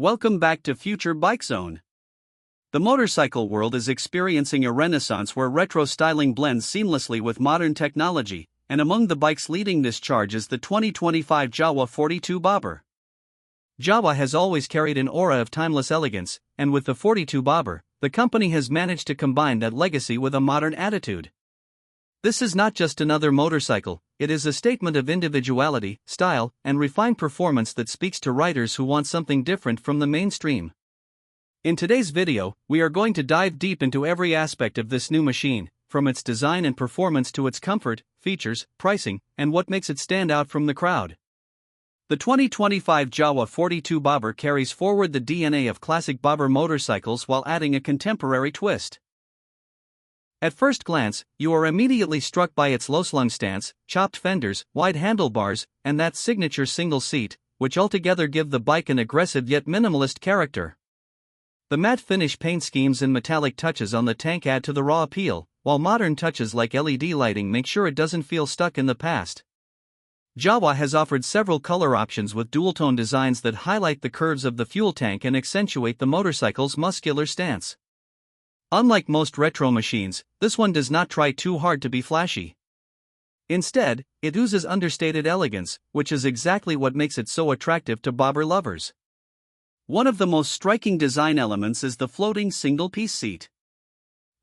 Welcome back to Future Bike Zone. The motorcycle world is experiencing a renaissance where retro styling blends seamlessly with modern technology, and among the bikes leading this charge is the 2025 Jawa 42 Bobber. Jawa has always carried an aura of timeless elegance, and with the 42 Bobber, the company has managed to combine that legacy with a modern attitude. This is not just another motorcycle, it is a statement of individuality, style, and refined performance that speaks to riders who want something different from the mainstream. In today's video, we are going to dive deep into every aspect of this new machine, from its design and performance to its comfort, features, pricing, and what makes it stand out from the crowd. The 2025 Jawa 42 Bobber carries forward the DNA of classic bobber motorcycles while adding a contemporary twist. At first glance, you are immediately struck by its low-slung stance, chopped fenders, wide handlebars, and that signature single seat, which altogether give the bike an aggressive yet minimalist character. The matte finish paint schemes and metallic touches on the tank add to the raw appeal, while modern touches like LED lighting make sure it doesn't feel stuck in the past. Jawa has offered several color options with dual-tone designs that highlight the curves of the fuel tank and accentuate the motorcycle's muscular stance. Unlike most retro machines, this one does not try too hard to be flashy. Instead, it oozes understated elegance, which is exactly what makes it so attractive to bobber lovers. One of the most striking design elements is the floating single-piece seat.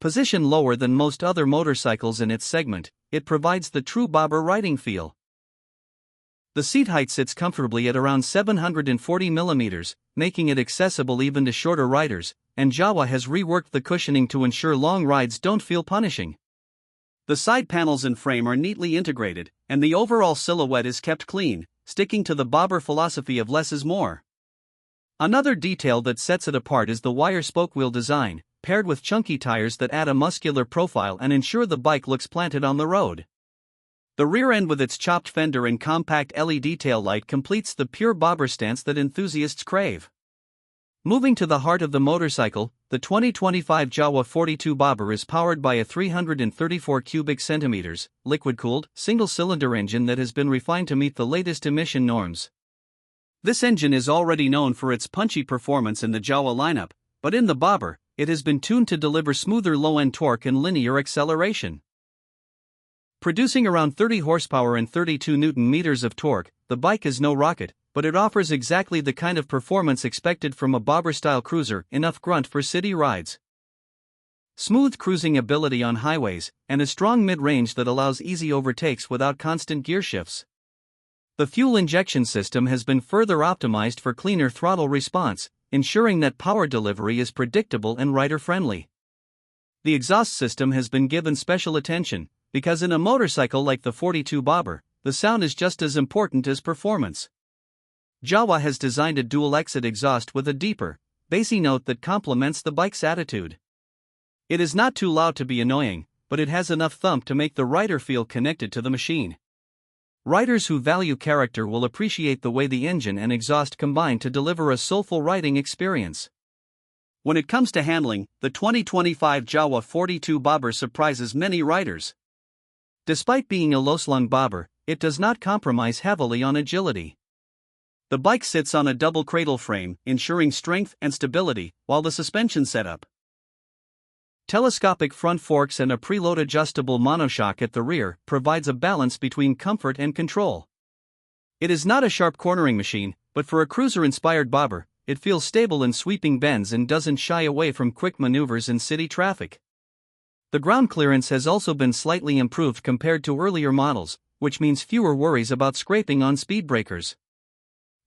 Positioned lower than most other motorcycles in its segment, it provides the true bobber riding feel. The seat height sits comfortably at around 740 mm, making it accessible even to shorter riders, and Jawa has reworked the cushioning to ensure long rides don't feel punishing. The side panels and frame are neatly integrated, and the overall silhouette is kept clean, sticking to the bobber philosophy of less is more. Another detail that sets it apart is the wire spoke wheel design, paired with chunky tires that add a muscular profile and ensure the bike looks planted on the road. The rear end with its chopped fender and compact LED taillight completes the pure bobber stance that enthusiasts crave. Moving to the heart of the motorcycle, the 2025 Jawa 42 Bobber is powered by a 334 cubic centimeters, liquid-cooled, single-cylinder engine that has been refined to meet the latest emission norms. This engine is already known for its punchy performance in the Jawa lineup, but in the Bobber, it has been tuned to deliver smoother low-end torque and linear acceleration. Producing around 30 horsepower and 32 Nm of torque, the bike is no rocket, but it offers exactly the kind of performance expected from a bobber-style cruiser, enough grunt for city rides. Smooth cruising ability on highways, and a strong mid-range that allows easy overtakes without constant gear shifts. The fuel injection system has been further optimized for cleaner throttle response, ensuring that power delivery is predictable and rider-friendly. The exhaust system has been given special attention, because in a motorcycle like the 42 Bobber, the sound is just as important as performance. Jawa has designed a dual-exit exhaust with a deeper, bassy note that complements the bike's attitude. It is not too loud to be annoying, but it has enough thump to make the rider feel connected to the machine. Riders who value character will appreciate the way the engine and exhaust combine to deliver a soulful riding experience. When it comes to handling, the 2025 Jawa 42 Bobber surprises many riders. Despite being a low-slung bobber, it does not compromise heavily on agility. The bike sits on a double cradle frame, ensuring strength and stability, while the suspension setup, telescopic front forks and a preload adjustable monoshock at the rear provides a balance between comfort and control. It is not a sharp cornering machine, but for a cruiser-inspired bobber, it feels stable in sweeping bends and doesn't shy away from quick maneuvers in city traffic. The ground clearance has also been slightly improved compared to earlier models, which means fewer worries about scraping on speed breakers.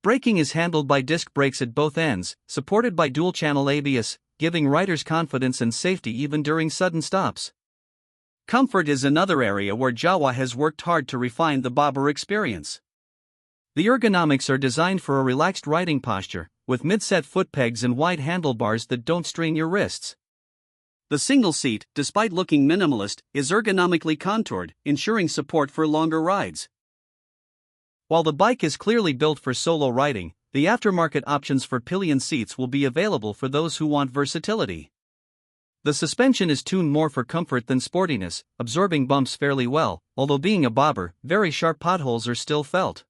Braking is handled by disc brakes at both ends, supported by dual-channel ABS, giving riders confidence and safety even during sudden stops. Comfort is another area where Jawa has worked hard to refine the bobber experience. The ergonomics are designed for a relaxed riding posture, with mid-set foot pegs and wide handlebars that don't strain your wrists. The single seat, despite looking minimalist, is ergonomically contoured, ensuring support for longer rides. While the bike is clearly built for solo riding, the aftermarket options for pillion seats will be available for those who want versatility. The suspension is tuned more for comfort than sportiness, absorbing bumps fairly well, although being a bobber, very sharp potholes are still felt.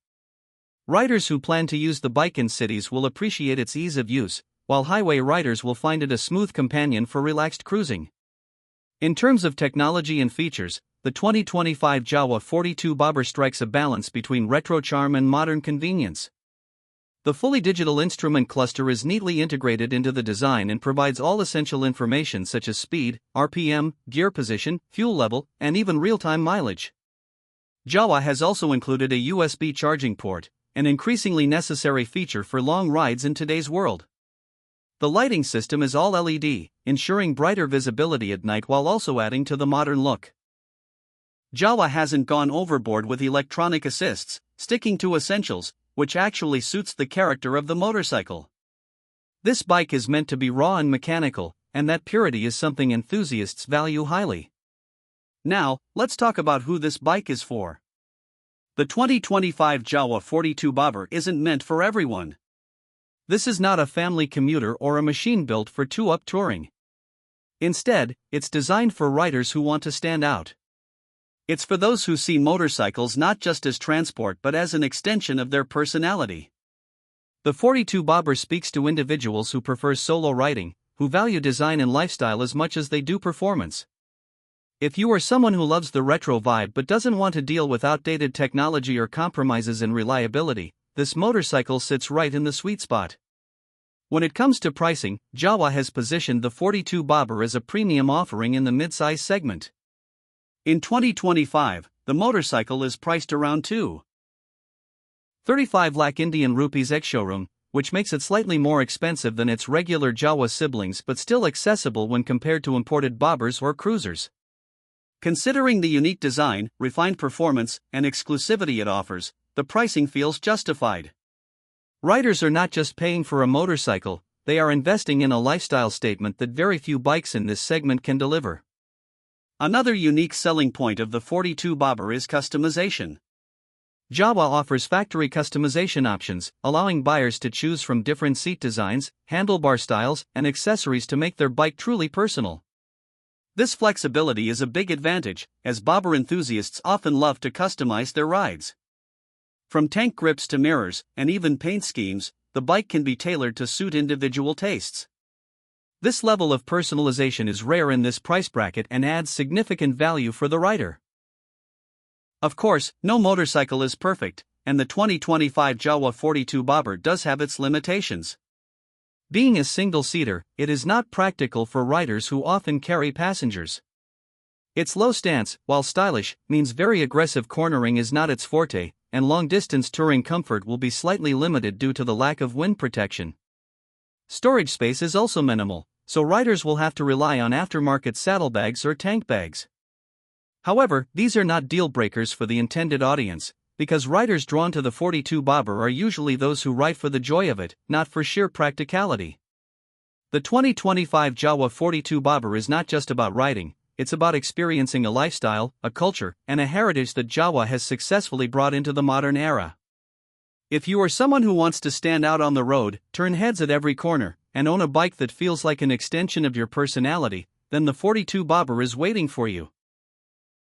Riders who plan to use the bike in cities will appreciate its ease of use, while highway riders will find it a smooth companion for relaxed cruising. In terms of technology and features, the 2025 Jawa 42 Bobber strikes a balance between retro charm and modern convenience. The fully digital instrument cluster is neatly integrated into the design and provides all essential information such as speed, RPM, gear position, fuel level, and even real-time mileage. Jawa has also included a USB charging port, an increasingly necessary feature for long rides in today's world. The lighting system is all LED, ensuring brighter visibility at night while also adding to the modern look. Jawa hasn't gone overboard with electronic assists, sticking to essentials, which actually suits the character of the motorcycle. This bike is meant to be raw and mechanical, and that purity is something enthusiasts value highly. Now, let's talk about who this bike is for. The 2025 Jawa 42 Bobber isn't meant for everyone. This is not a family commuter or a machine built for two-up touring. Instead, it's designed for riders who want to stand out. It's for those who see motorcycles not just as transport but as an extension of their personality. The 42 Bobber speaks to individuals who prefer solo riding, who value design and lifestyle as much as they do performance. If you are someone who loves the retro vibe but doesn't want to deal with outdated technology or compromises in reliability, this motorcycle sits right in the sweet spot. When it comes to pricing, Jawa has positioned the 42 Bobber as a premium offering in the mid-size segment. In 2025, the motorcycle is priced around 2.35 lakh Indian rupees ex-showroom, which makes it slightly more expensive than its regular Jawa siblings but still accessible when compared to imported bobbers or cruisers. Considering the unique design, refined performance, and exclusivity it offers, the pricing feels justified. Riders are not just paying for a motorcycle, they are investing in a lifestyle statement that very few bikes in this segment can deliver. Another unique selling point of the 42 Bobber is customization. Jawa offers factory customization options, allowing buyers to choose from different seat designs, handlebar styles, and accessories to make their bike truly personal. This flexibility is a big advantage, as bobber enthusiasts often love to customize their rides. From tank grips to mirrors, and even paint schemes, the bike can be tailored to suit individual tastes. This level of personalization is rare in this price bracket and adds significant value for the rider. Of course, no motorcycle is perfect, and the 2025 Jawa 42 Bobber does have its limitations. Being a single-seater, it is not practical for riders who often carry passengers. Its low stance, while stylish, means very aggressive cornering is not its forte, and long-distance touring comfort will be slightly limited due to the lack of wind protection. Storage space is also minimal, so riders will have to rely on aftermarket saddlebags or tank bags. However, these are not deal-breakers for the intended audience, because riders drawn to the 42 Bobber are usually those who ride for the joy of it, not for sheer practicality. The 2025 Jawa 42 Bobber is not just about riding, it's about experiencing a lifestyle, a culture, and a heritage that Jawa has successfully brought into the modern era. If you are someone who wants to stand out on the road, turn heads at every corner, and own a bike that feels like an extension of your personality, then the 42 Bobber is waiting for you.